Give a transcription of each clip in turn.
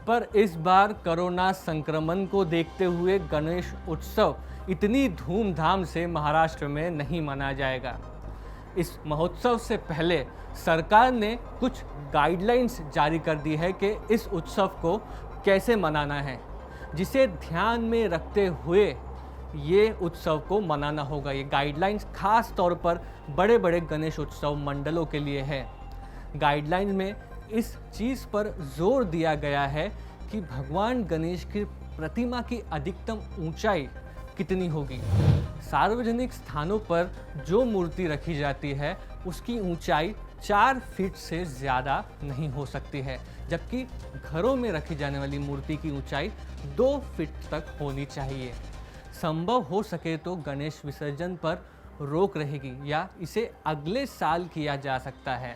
पर इस बार कोरोना संक्रमण को देखते हुए गणेश उत्सव इतनी धूमधाम से महाराष्ट्र में नहीं मनाया जाएगा। इस महोत्सव से पहले सरकार ने कुछ गाइडलाइंस जारी कर दी है कि इस उत्सव को कैसे मनाना है, जिसे ध्यान में रखते हुए ये उत्सव को मनाना होगा। ये गाइडलाइंस खास तौर पर बड़े बड़े गणेश उत्सव मंडलों के लिए है। गाइडलाइंस में इस चीज़ पर जोर दिया गया है कि भगवान गणेश की प्रतिमा की अधिकतम ऊंचाई कितनी होगी। सार्वजनिक स्थानों पर जो मूर्ति रखी जाती है उसकी ऊंचाई 4 फीट से ज़्यादा नहीं हो सकती है, जबकि घरों में रखी जाने वाली मूर्ति की ऊंचाई 2 फीट तक होनी चाहिए। संभव हो सके तो गणेश विसर्जन पर रोक रहेगी या इसे अगले साल किया जा सकता है।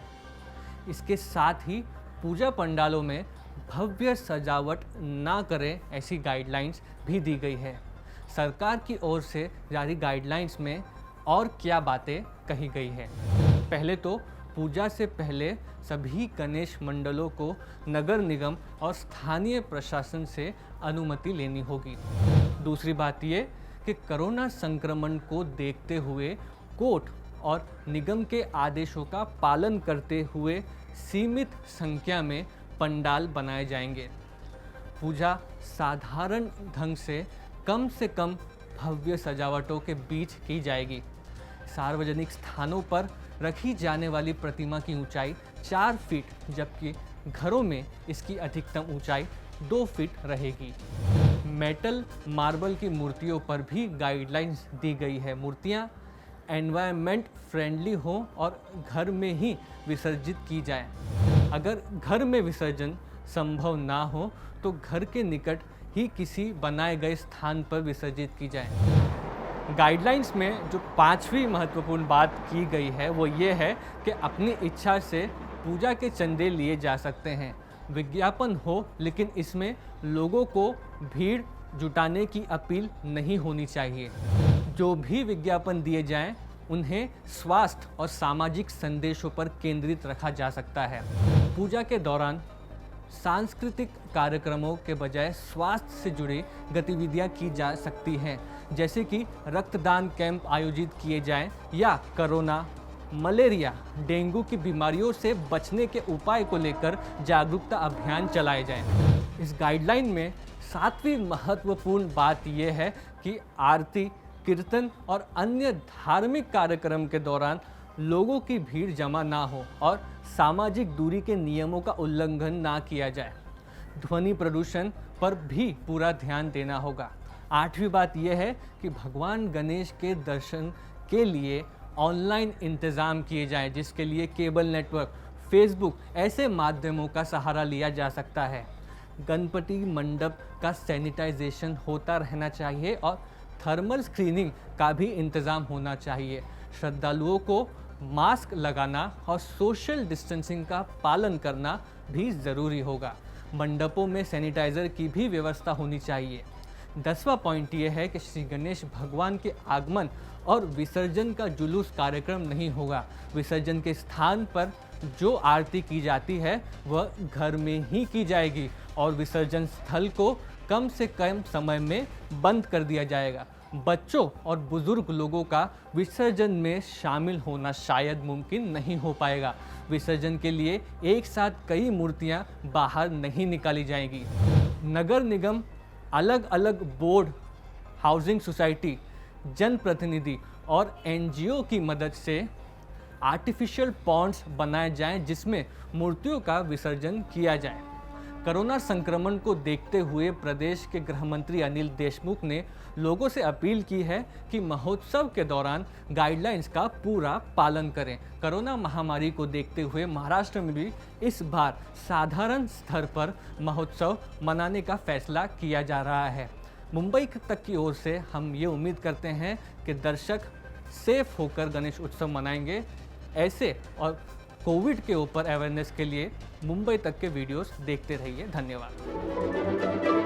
इसके साथ ही पूजा पंडालों में भव्य सजावट ना करें, ऐसी गाइडलाइंस भी दी गई है। सरकार की ओर से जारी गाइडलाइंस में और क्या बातें कही गई है। पहले तो पूजा से पहले सभी गणेश मंडलों को नगर निगम और स्थानीय प्रशासन से अनुमति लेनी होगी। दूसरी बात ये कि कोरोना संक्रमण को देखते हुए कोर्ट और निगम के आदेशों का पालन करते हुए सीमित संख्या में पंडाल बनाए जाएंगे। पूजा साधारण ढंग से कम भव्य सजावटों के बीच की जाएगी। सार्वजनिक स्थानों पर रखी जाने वाली प्रतिमा की ऊंचाई 4 फीट, जबकि घरों में इसकी अधिकतम ऊंचाई 2 फीट रहेगी। मेटल मार्बल की मूर्तियों पर भी गाइडलाइंस दी गई है। मूर्तियां एनवायरनमेंट फ्रेंडली हो और घर में ही विसर्जित की जाए। अगर घर में विसर्जन संभव ना हो तो घर के निकट ही किसी बनाए गए स्थान पर विसर्जित की जाए। गाइडलाइंस में जो 5वीं महत्वपूर्ण बात की गई है वो ये है कि अपनी इच्छा से पूजा के चंदे लिए जा सकते हैं। विज्ञापन हो, लेकिन इसमें लोगों को भीड़ जुटाने की अपील नहीं होनी चाहिए। जो भी विज्ञापन दिए जाएं, उन्हें स्वास्थ्य और सामाजिक संदेशों पर केंद्रित रखा जा सकता है। पूजा के दौरान सांस्कृतिक कार्यक्रमों के बजाय स्वास्थ्य से जुड़ी गतिविधियां की जा सकती हैं, जैसे कि रक्तदान कैंप आयोजित किए जाएं या कोरोना, मलेरिया, डेंगू की बीमारियों से बचने के उपाय को लेकर जागरूकता अभियान चलाए जाएं। इस गाइडलाइन में 7वीं महत्वपूर्ण बात यह है कि आरती, कीर्तन और अन्य धार्मिक कार्यक्रम के दौरान लोगों की भीड़ जमा ना हो और सामाजिक दूरी के नियमों का उल्लंघन ना किया जाए। ध्वनि प्रदूषण पर भी पूरा ध्यान देना होगा। 8वीं बात यह है कि भगवान गणेश के दर्शन के लिए ऑनलाइन इंतज़ाम किए जाएं, जिसके लिए केबल नेटवर्क, फेसबुक ऐसे माध्यमों का सहारा लिया जा सकता है। गणपति मंडप का सैनिटाइजेशन होता रहना चाहिए और थर्मल स्क्रीनिंग का भी इंतज़ाम होना चाहिए। श्रद्धालुओं को मास्क लगाना और सोशल डिस्टेंसिंग का पालन करना भी ज़रूरी होगा। मंडपों में सैनिटाइज़र की भी व्यवस्था होनी चाहिए। 10वां पॉइंट ये है कि श्री गणेश भगवान के आगमन और विसर्जन का जुलूस कार्यक्रम नहीं होगा। विसर्जन के स्थान पर जो आरती की जाती है वह घर में ही की जाएगी और विसर्जन स्थल को कम से कम समय में बंद कर दिया जाएगा। बच्चों और बुजुर्ग लोगों का विसर्जन में शामिल होना शायद मुमकिन नहीं हो पाएगा। विसर्जन के लिए एक साथ कई मूर्तियां बाहर नहीं निकाली जाएंगी। नगर निगम, अलग अलग बोर्ड, हाउसिंग सोसाइटी, जनप्रतिनिधि और एनजीओ की मदद से आर्टिफिशियल पॉन्ड्स बनाए जाएं, जिसमें मूर्तियों का विसर्जन किया जाए। कोरोना संक्रमण को देखते हुए प्रदेश के गृह मंत्री अनिल देशमुख ने लोगों से अपील की है कि महोत्सव के दौरान गाइडलाइंस का पूरा पालन करें। कोरोना महामारी को देखते हुए महाराष्ट्र में भी इस बार साधारण स्तर पर महोत्सव मनाने का फैसला किया जा रहा है। मुंबई तक की ओर से हम ये उम्मीद करते हैं कि दर्शक सेफ होकर गणेश उत्सव मनाएंगे। ऐसे और कोविड के ऊपर अवेयरनेस के लिए मुंबई तक के वीडियोस देखते रहिए। धन्यवाद।